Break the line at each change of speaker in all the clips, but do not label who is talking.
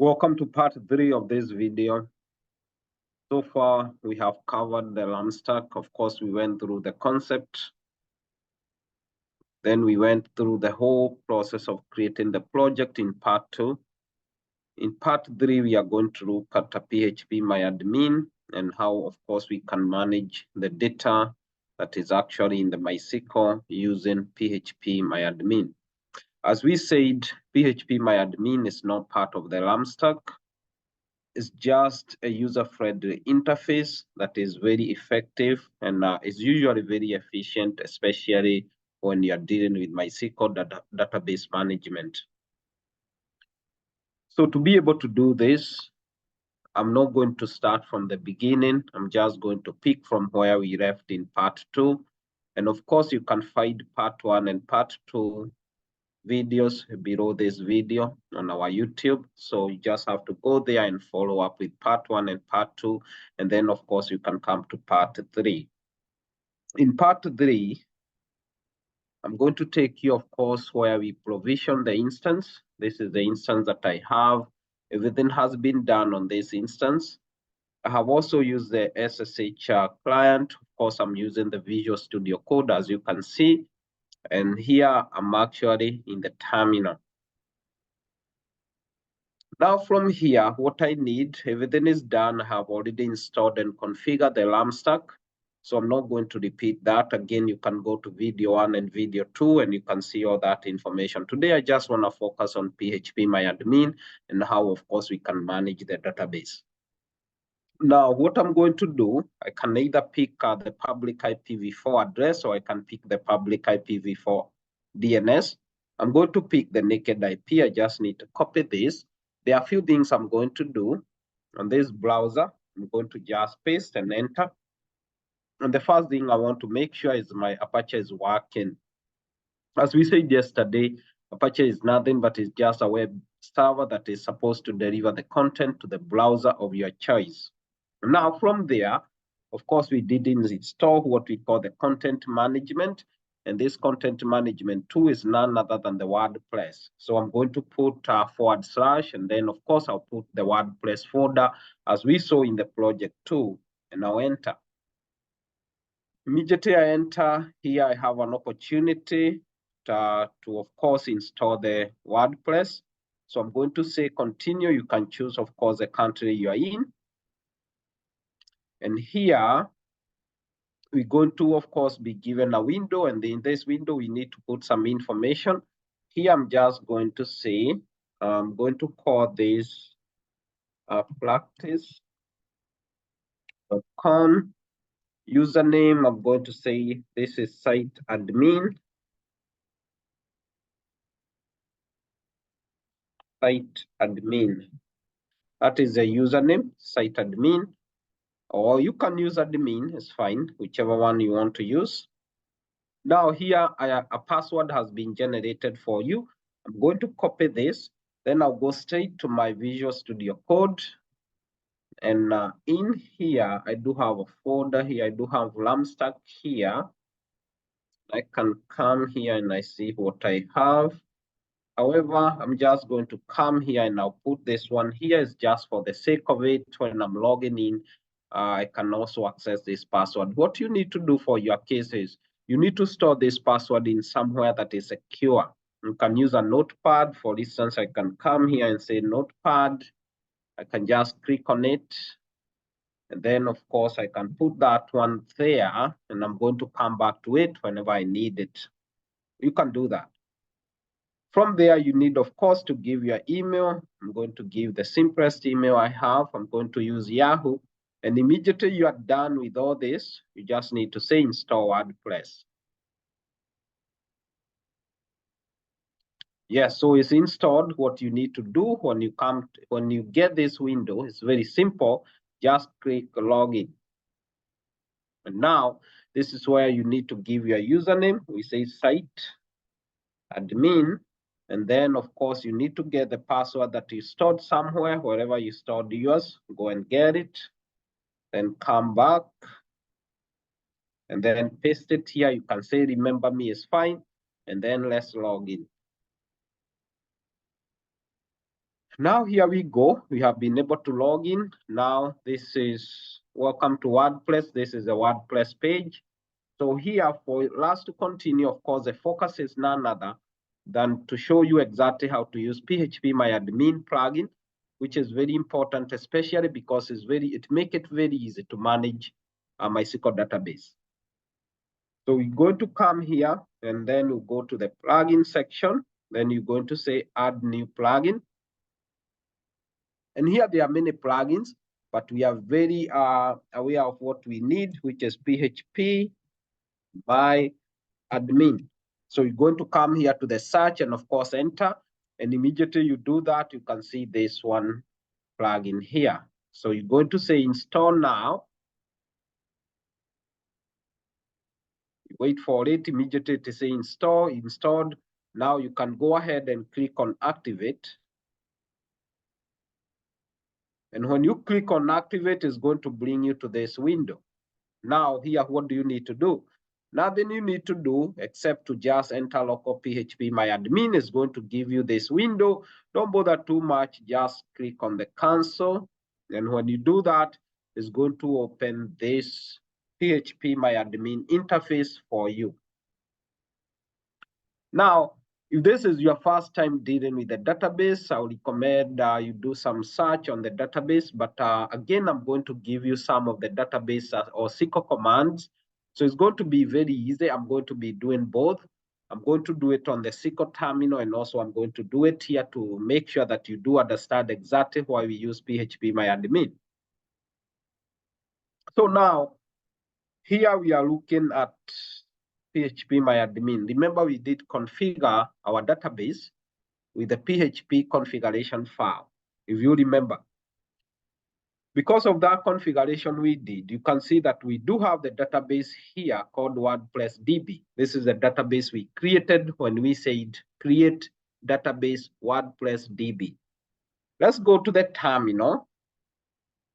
Welcome to part 3 of this video. So far, we have covered the LAMP stack. Of course, we went through the concept. Then we went through the whole process of creating the project in part 2. In part 3, we are going to look at a PHP My Admin and how, of course, we can manage the data that is actually in the MySQL using PHP My Admin. As we said, PHP My Admin is not part of the LAMP stack. It's just a user-friendly interface that is very effective and is usually very efficient, especially when you're dealing with MySQL database management. So to be able to do this, I'm not going to start from the beginning. I'm just going to pick from where we left in part 2. And of course, you can find part 1 and part 2 videos below this video on our YouTube. So you just have to go there and follow up with part 1 and part 2. And then, of course, you can come to part 3. In part 3, I'm going to take you, of course, where we provision the instance. This is the instance that I have. Everything has been done on this instance. I have also used the SSH client. Of course, I'm using the Visual Studio Code, as you can see. And here I'm actually in the terminal. Now from here, what I need, everything is done. I have already installed and configured the LAMP stack. So I'm not going to repeat that. Again, you can go to video 1 and video 2 and you can see all that information. Today, I just want to focus on PHP My Admin and how, of course, we can manage the database. Now, what I'm going to do, I can either pick the public IPv4 address or I can pick the public IPv4 DNS. I'm going to pick the naked IP. I just need to copy this. There are a few things I'm going to do on this browser. I'm going to just paste and enter. And the first thing I want to make sure is my Apache is working. As we said yesterday, Apache is nothing but it's just a web server that is supposed to deliver the content to the browser of your choice. Now from there, of course, we didn't install what we call the content management. And this content management tool is none other than the WordPress. So I'm going to put / and then, of course, I'll put the WordPress folder as we saw in the project 2, and I'll enter. Immediately I enter, here I have an opportunity to of course, install the WordPress. So I'm going to say continue. You can choose, of course, the country you are in. And here, we're going to, of course, be given a window. And in this window, we need to put some information. Here, I'm just going to say, I'm going to call this practice.com. Username, I'm going to say this is site admin. Site admin. That is the username, site admin. Or you can use admin, it's fine, whichever one you want to use. Now here, a password has been generated for you. I'm going to copy this. Then I'll go straight to my Visual Studio Code. And in here, I do have a folder here. I do have LAMP stack here. I can come here and I see what I have. However, I'm just going to come here and I'll put this one here. Is just for the sake of it. When I'm logging in, I can also access this password. What you need to do for your case is you need to store this password in somewhere that is secure. You can use a notepad. For instance, I can come here and say notepad. I can just click on it. And then, of course, I can put that one there. And I'm going to come back to it whenever I need it. You can do that. From there, you need, of course, to give your email. I'm going to give the simplest email I have. I'm going to use Yahoo. And immediately you are done with all this, you just need to say install WordPress. Yes, so it's installed. What you need to do when you get this window, it's very simple. Just click login. And now this is where you need to give your username. We say site admin. And then, of course, you need to get the password that you stored somewhere, wherever you stored yours. Go and get it, then come back, and then paste it here. You can say, remember me is fine, and then let's log in. Now here we go. We have been able to log in. Now this is welcome to WordPress. This is a WordPress page. So here for us to continue, of course, the focus is none other than to show you exactly how to use PhpMyAdmin plugin, which is very important, especially because it makes it very easy to manage a MySQL database. So we're going to come here and then we'll go to the plugin section. Then you're going to say add new plugin. And here there are many plugins, but we are very aware of what we need, which is PHP My Admin. So you're going to come here to the search and of course enter. And immediately you do that, you can see this one plugin here. So you're going to say install now. You wait for it, immediately to say installed. Now you can go ahead and click on activate. And when you click on activate, it's going to bring you to this window. Now here, what do you need to do? Nothing you need to do except to just enter local PhpMyAdmin is going to give you this window. Don't bother too much, just click on the cancel. And when you do that, it's going to open this PhpMyAdmin interface for you. Now, if this is your first time dealing with the database, I would recommend you do some search on the database. But again, I'm going to give you some of the database or SQL commands. So it's going to be very easy. I'm going to be doing both. I'm going to do it on the SQL terminal, and also I'm going to do it here to make sure that you do understand exactly why we use PhpMyAdmin. So now, here we are looking at PhpMyAdmin. Remember, we did configure our database with the PHP configuration file, if you remember. Because of that configuration we did, you can see that we do have the database here called WordPress DB. This is the database we created when we said create database WordPress DB. Let's go to the terminal.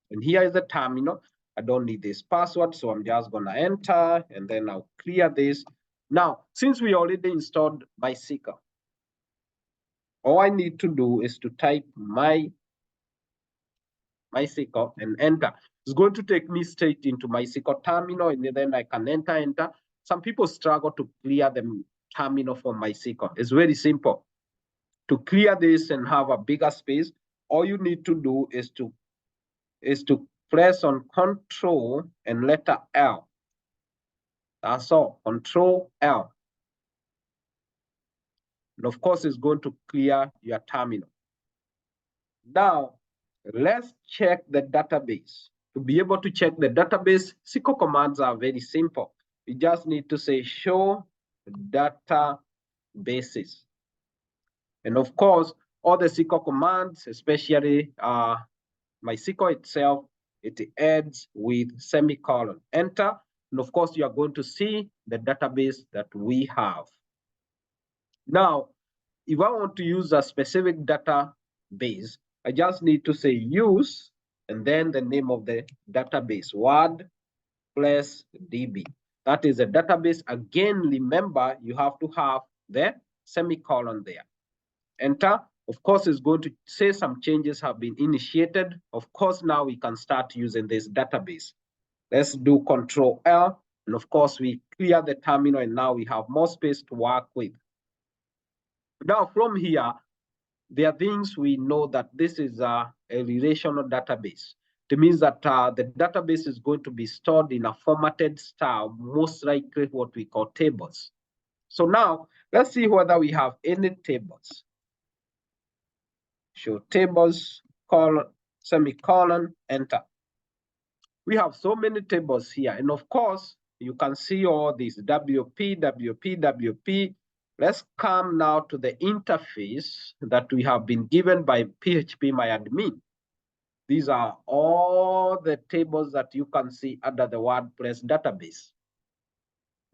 And here is the terminal. I don't need this password, so I'm just going to enter, and then I'll clear this. Now, since we already installed MySQL, all I need to do is to type MySQL and enter. It's going to take me straight into MySQL terminal, and then I can enter. Some people struggle to clear the terminal from MySQL. It's very simple. To clear this and have a bigger space, all you need to do is to press on Control and letter L. That's all, Control L. And of course, it's going to clear your terminal. Now, let's check the database. To be able to check the database, SQL commands are very simple. You just need to say show databases. And of course, all the SQL commands, especially MySQL itself, it ends with semicolon. Enter. And of course, you are going to see the database that we have. Now, if I want to use a specific database, I just need to say use and then the name of the database, WordPress DB. That is a database. Again, remember, you have to have the semicolon there. Enter. Of course, it's going to say some changes have been initiated. Of course, now we can start using this database. Let's do Control L. And of course, we clear the terminal, and now we have more space to work with. Now, from here, there are things we know that this is a relational database. It means that the database is going to be stored in a formatted style, most likely what we call tables. So now, let's see whether we have any tables. Show tables, colon, semicolon, enter. We have so many tables here. And of course, you can see all these WP, WP, WP. Let's come now to the interface that we have been given by PhpMyAdmin. These are all the tables that you can see under the WordPress database.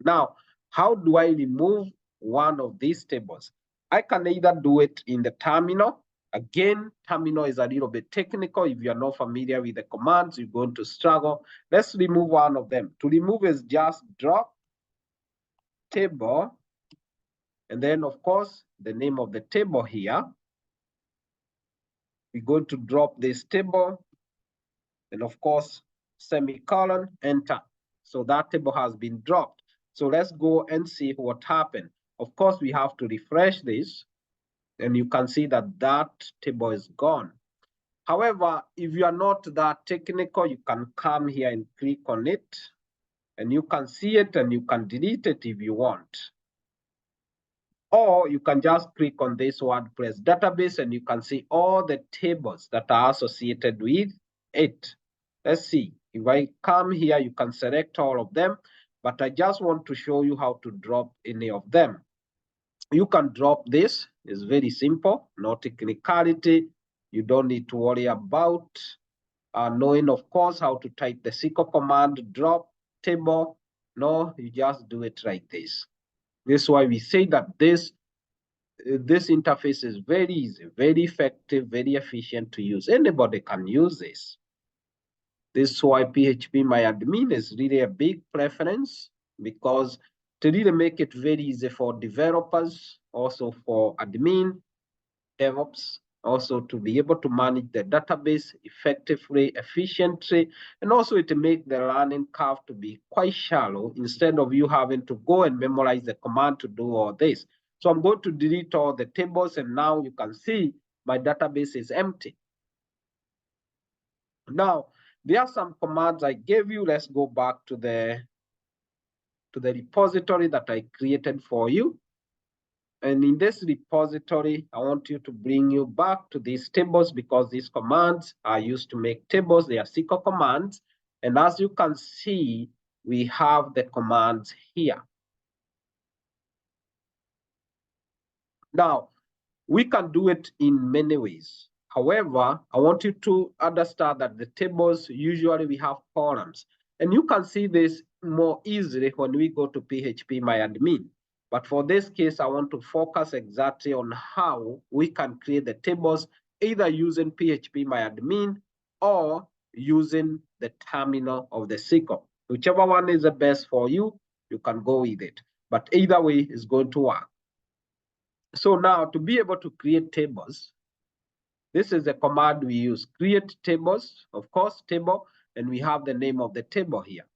Now, how do I remove one of these tables? I can either do it in the terminal. Again, terminal is a little bit technical. If you're not familiar with the commands, you're going to struggle. Let's remove one of them. To remove is just drop table, and then of course, the name of the table here. we're going to drop this table, and of course, semicolon, enter. So that table has been dropped. So let's go and see what happened. Of course, we have to refresh this, and you can see that that table is gone. However, if you are not that technical, you can come here and click on it, and you can see it, and you can delete it if you want. Or you can just click on this WordPress database, and you can see all the tables that are associated with it. Let's see. If I come here, you can select all of them, but I just want to show you how to drop any of them. You can drop this. It's very simple, no technicality. You don't need to worry about knowing, of course, how to type the SQL command, drop table. No, you just do it like this. This is why we say that this interface is very easy, very effective, very efficient to use. Anybody can use this. This is why PHP My Admin is really a big preference, because to really make it very easy for developers, also for admin, DevOps, also to be able to manage the database effectively, efficiently, and also to make the learning curve to be quite shallow instead of you having to go and memorize the command to do all this. So I'm going to delete all the tables, and now you can see my database is empty. Now, there are some commands I gave you. Let's go back to the repository that I created for you. And in this repository, I want you to bring you back to these tables, because these commands are used to make tables. They are SQL commands. And as you can see, we have the commands here. Now, we can do it in many ways. However, I want you to understand that the tables, usually we have columns. And you can see this more easily when we go to PHP My Admin. But for this case, I want to focus exactly on how we can create the tables, either using PHP My Admin or using the terminal of the SQL. Whichever one is the best for you, you can go with it. But either way is going to work. So now, to be able to create tables, this is the command we use, create tables, of course, table, and we have the name of the table here.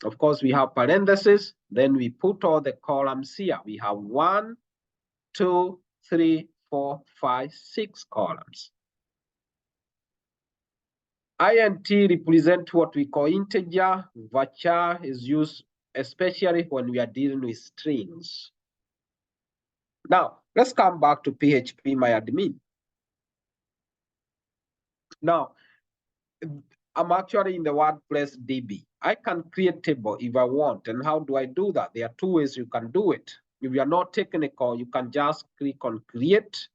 Of course, we have parentheses, then we put all the columns here. We have 1, 2, 3, 4, 5, 6 columns. INT represent what we call integer. Varchar is used especially when we are dealing with strings. Now, let's come back to PHP My Admin. Now, I'm actually in the WordPress DB. I can create table if I want. And how do I do that? There are two ways you can do it. If you're not technical, you can just click on create.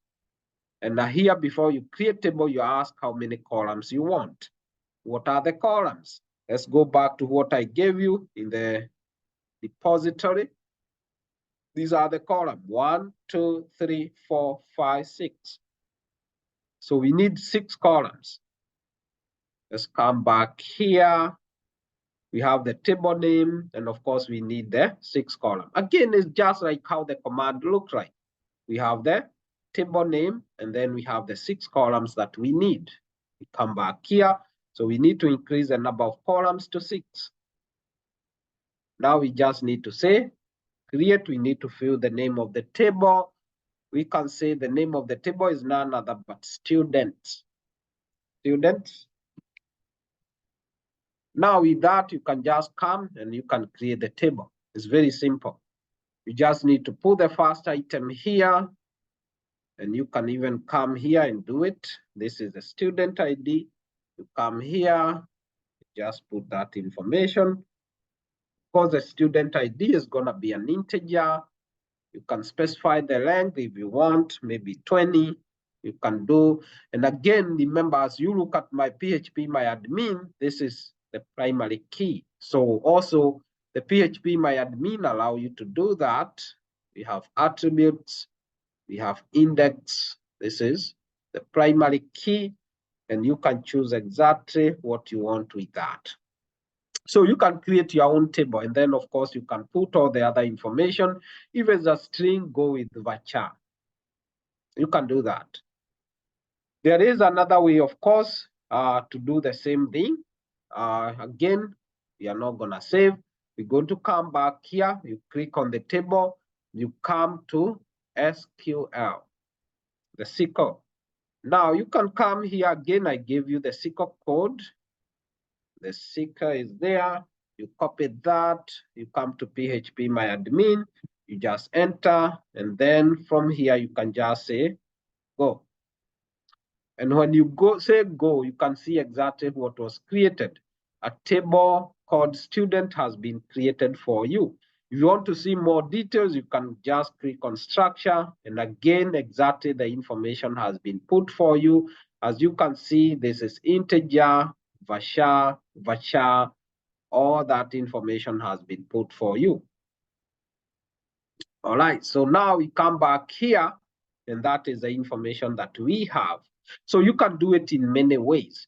And here, before you create table, you ask how many columns you want. What are the columns? Let's go back to what I gave you in the repository. These are the columns: 1, 2, 3, 4, 5, 6. So we need 6 columns. Let's come back here. We have the table name, and of course, we need the 6 column. Again, it's just like how the command looks like. We have the table name, and then we have the 6 columns that we need. We come back here. So we need to increase the number of columns to 6. Now we just need to say create. We need to fill the name of the table. We can say the name of the table is none other but students. Students. Now with that, you can just come and you can create the table. It's very simple. You just need to put the first item here, and you can even come here and do it. This is the student ID. You come here, just put that information. Because the student ID is going to be an integer. You can specify the length if you want, maybe 20. You can do, and again, remember, as you look at my PHP My Admin, this is the primary key. So also the PHP My Admin allow you to do that. We have attributes, we have index. This is the primary key, and you can choose exactly what you want with that. So you can create your own table, and then of course you can put all the other information. If it's a string, go with varchar. You can do that. There is another way, of course, to do the same thing. Again, we are not going to save. We're going to come back here. You click on the table. You come to SQL, the SQL. Now, you can come here again. I gave you the SQL code. The SQL is there. You copy that. You come to PhpMyAdmin. You just enter. And then from here, you can just say, go. And when you say go, you can see exactly what was created. A table called student has been created for you. If you want to see more details, you can just click on structure. And again, exactly the information has been put for you. As you can see, this is integer, varchar, all that information has been put for you. All right, so now we come back here, and that is the information that we have. So you can do it in many ways.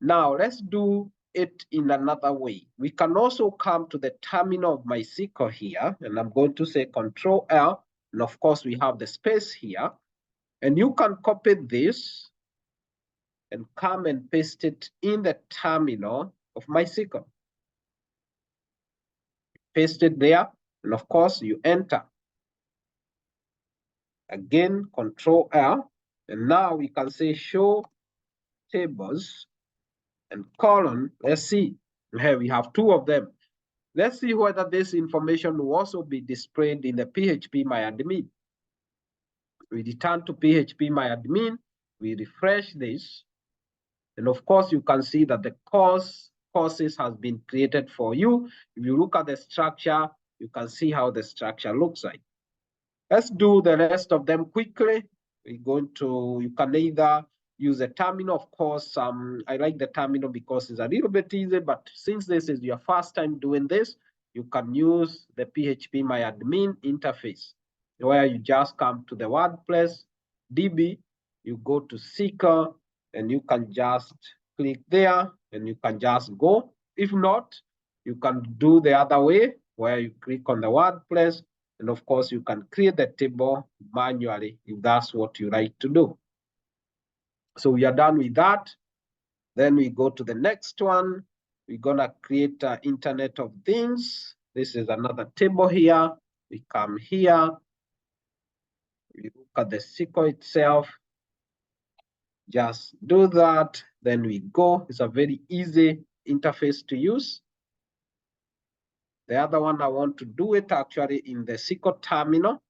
Now let's do it in another way. We can also come to the terminal of MySQL here, and I'm going to say Control L, and of course we have the space here, and you can copy this and come and paste it in the terminal of MySQL. Paste it there, and of course you enter. Again, Control L, and now we can say show tables and column. Let's see. Here we have two of them. Let's see whether this information will also be displayed in the PhpMyAdmin. We return to PhpMyAdmin, we refresh this, and of course you can see that the courses has been created for you. If you look at the structure, you can see how the structure looks like. Let's do the rest of them quickly. You can either use a terminal, of course. I like the terminal because it's a little bit easy, but since this is your first time doing this, you can use the PhpMyAdmin interface, where you just come to the WordPress DB, you go to SQL, and you can just click there, and you can just go. If not, you can do the other way, where you click on the WordPress, and of course, you can create the table manually if that's what you like to do. So we are done with that. Then we go to the next one. We're gonna create Internet of Things. This is another table here. We come here. We look at the SQL itself. Just do that. Then we go. It's a very easy interface to use. The other one I want to do it actually in the SQL terminal.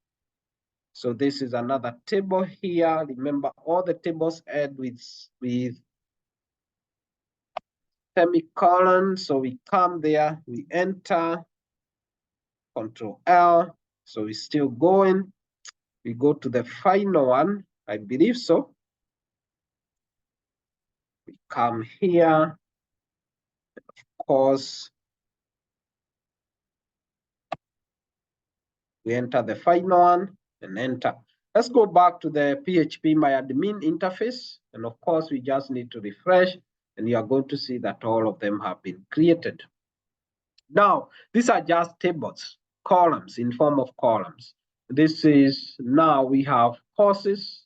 So this is another table here. Remember, all the tables end with semicolon. So we come there, we enter, Control L. So we're still going. We go to the final one, I believe so. We come here, of course. We enter the final one and enter. Let's go back to the PhpMyAdmin interface. And of course, we just need to refresh, and you are going to see that all of them have been created. Now, these are just tables, columns in form of columns. This is, now we have courses,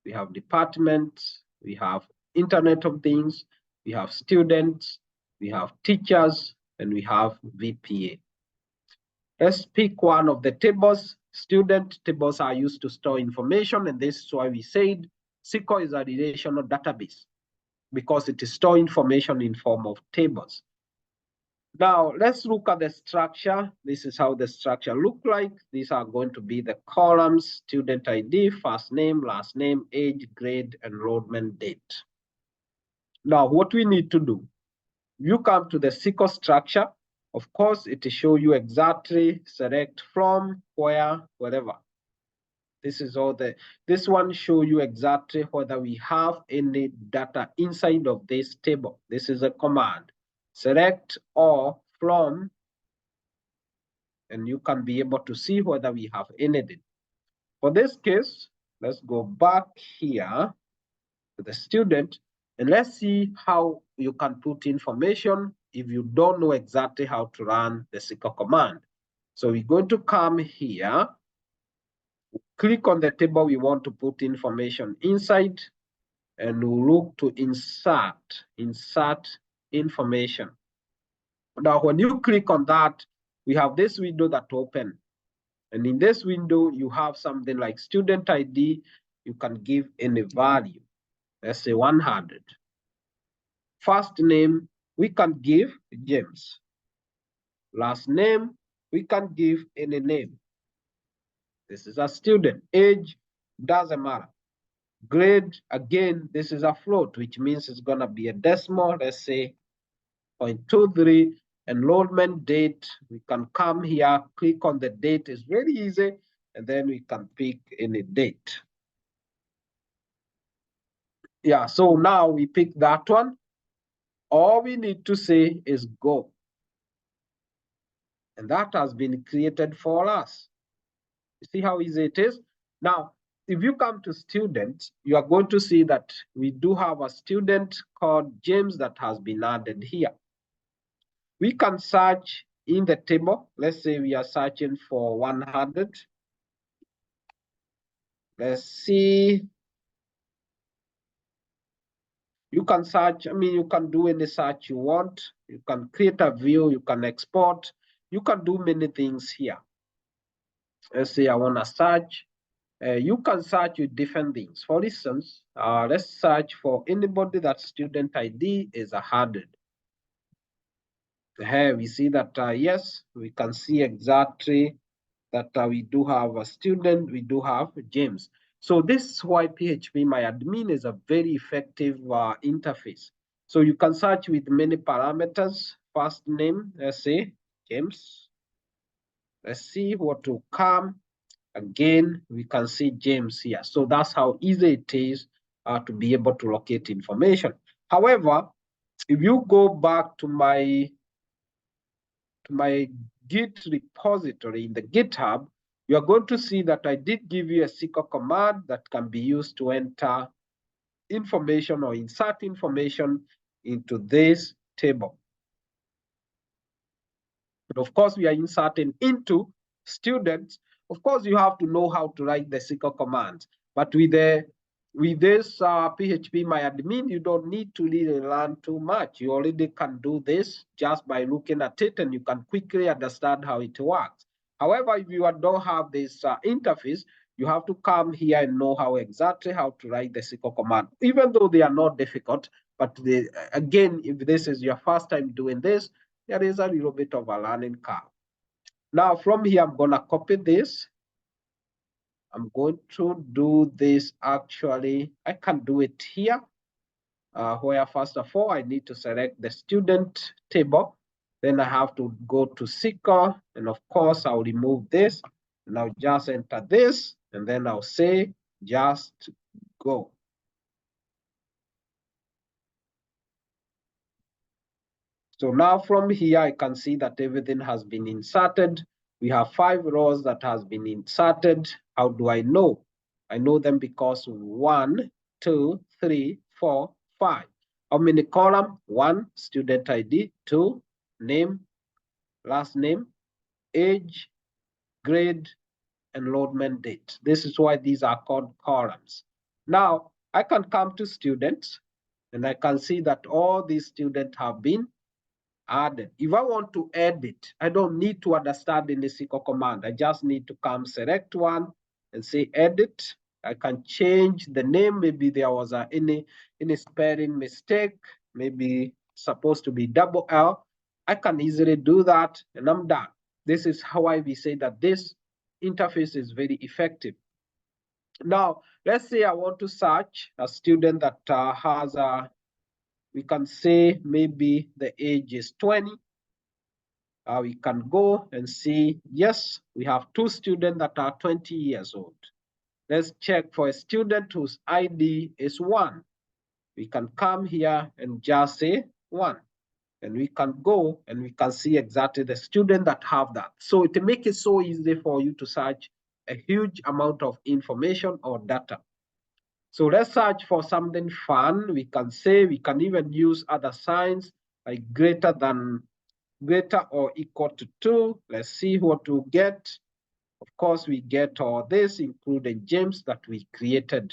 we have departments, we have Internet of Things, we have students, we have teachers, and we have VPA. Let's pick one of the tables. Student tables are used to store information, and this is why we said SQL is a relational database, because it is store information in form of tables. Now, let's look at the structure. This is how the structure look like. These are going to be the columns: student ID, first name, last name, age, grade, enrollment date. Now, what we need to do, you come to the SQL structure. Of course, it will show you exactly, select from, where, wherever. This is all this one show you exactly whether we have any data inside of this table. This is a command, select all from, and you can be able to see whether we have anything. For this case, let's go back here to the student, and let's see how you can put information if you don't know exactly how to run the SQL command. So we're going to come here, click on the table we want to put information inside. and we'll look to insert information. Now, when you click on that, we have this window that open. And in this window, you have something like student ID. You can give any value. Let's say 100. First name, we can give James. Last name, we can give any name. This is a student. Age, doesn't matter. Grade, again, this is a float, which means it's going to be a decimal. Let's say 0.23. Enrollment date, we can come here, click on the date. It's very easy, and then we can pick any date. Yeah, so now we pick that one. All we need to say is go. And that has been created for us. You see how easy it is? Now, if you come to students, you are going to see that we do have a student called James that has been added here. We can search in the table. Let's say we are searching for 100. Let's see. You can search, I mean, you can do any search you want. You can create a view, you can export. You can do many things here. Let's say I want to search. You can search with different things. For instance, let's search for anybody that student ID is 100. Here we see that, yes, we can see exactly that we do have a student, we do have James. So this is why PhpMyAdmin is a very effective interface. So you can search with many parameters. First name, let's say James. Let's see what will come. Again, we can see James here. So that's how easy it is to be able to locate information. However, if you go back to my Git repository in the GitHub, you are going to see that I did give you a SQL command that can be used to enter information or insert information into this table. But of course, we are inserting into students. Of course, you have to know how to write the SQL commands. But with this PhpMyAdmin, you don't need to really learn too much. You already can do this just by looking at it, and you can quickly understand how it works. However, if you don't have this interface, you have to come here and know exactly how to write the SQL command, even though they are not difficult. But again, if this is your first time doing this, there is a little bit of a learning curve. Now, from here, I'm going to copy this. I'm going to do this actually. I can do it here, where first of all, I need to select the student table. Then I have to go to SQL, and of course, I'll remove this, and I'll just enter this, and then I'll say just go. So now from here, I can see that everything has been inserted. We have 5 rows that has been inserted. How do I know? I know them because 1, 2, 3, 4, 5. How many columns? 1, student ID. 2, name, last name, age, grade, enrollment date. This is why these are called columns. Now, I can come to students, and I can see that all these students have been added. If I want to edit, I don't need to understand the SQL command. I just need to come select one and say edit. I can change the name. Maybe there was any spelling mistake. Maybe supposed to be double L. I can easily do that, and I'm done. This is how we say that this interface is very effective. Now, let's say I want to search a student that has we can say maybe the age is 20. We can go and see, yes, we have 2 students that are 20 years old. Let's check for a student whose ID is 1. We can come here and just say 1. And we can go and we can see exactly the student that have that. So it makes it so easy for you to search a huge amount of information or data. So let's search for something fun. We can say, we can even use other signs like greater or equal to 2. Let's see what we'll get. Of course, we get all this, including James that we created.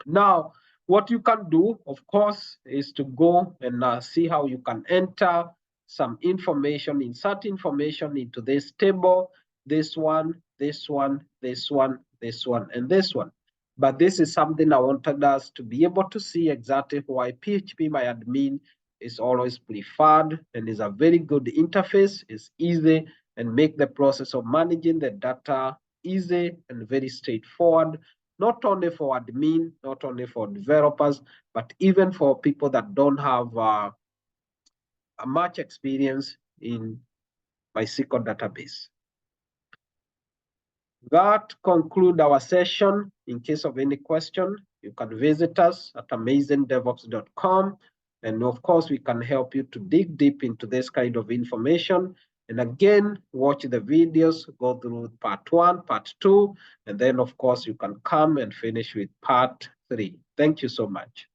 Now, What you can do, of course, is to go and see how you can enter some information, insert information into this table, this one, this one, this one, this one, and this one. But this is something I wanted us to be able to see exactly why PhpMyAdmin is always preferred and is a very good interface, is easy, and make the process of managing the data easy and very straightforward, not only for admin, not only for developers, but even for people that don't have much experience in MySQL database. That concludes our session. In case of any question, you can visit us at AmazingDevOps.com. And of course, we can help you to dig deep into this kind of information. And again, watch the videos, go through part 1, part 2, and then of course, you can come and finish with part 3. Thank you so much.